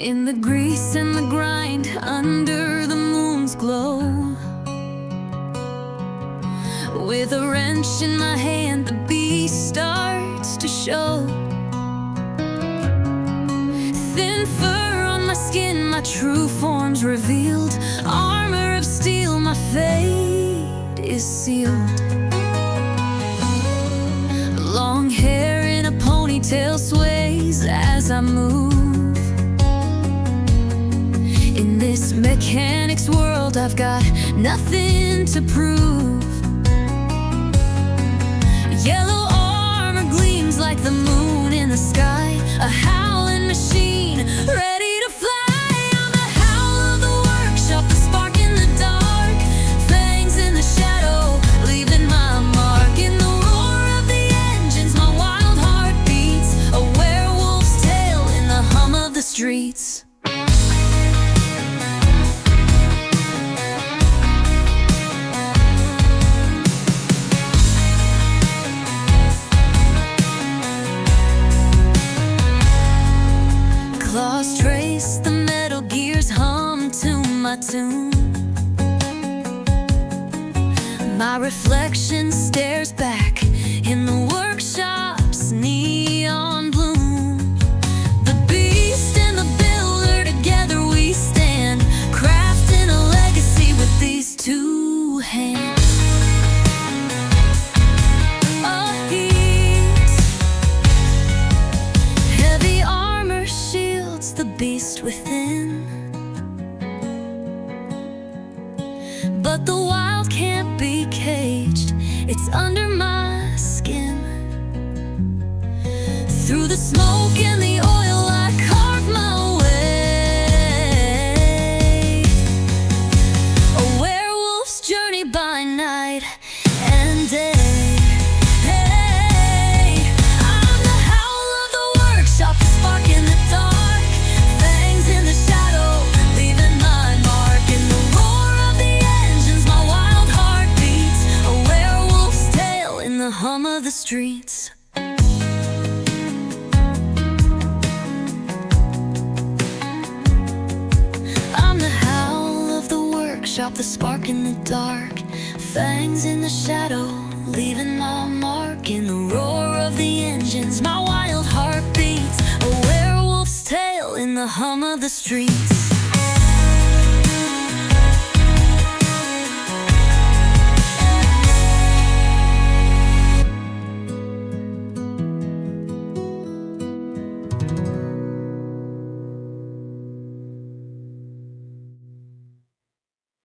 In the grease and the grind, under the moon's glow, with a wrench in my hand, the beast starts to show. Thin fur on my skin, my true form's revealed. Armor of steel, my fate is sealed. Long hair in a ponytail sways as I move. In this mechanic's world, I've got nothing to prove. Yellow armor gleams like the moon in the sky, a howling machine ready to fly. I'm the howl of the workshop, the spark in the dark, fangs in the shadow, leaving my mark. In the roar of the engines, my wild heart beats, a werewolf's tale in the hum of the streets. Claws trace the metal gears, hum to my tune. My reflection stares back in the workshop's neon bloom. The beast and the builder, together we stand, crafting a legacy with these two hands. The beast within, but the wild can't be caged, it's under my skin. Through the smoke and the oil, I carve my way, a werewolf's journey by night and day. Hum of the streets. I'm the howl of the workshop, the spark in the dark, fangs in the shadow, leaving my mark. In the roar of the engines, my wild heart beats, a werewolf's tale in the hum of the streets.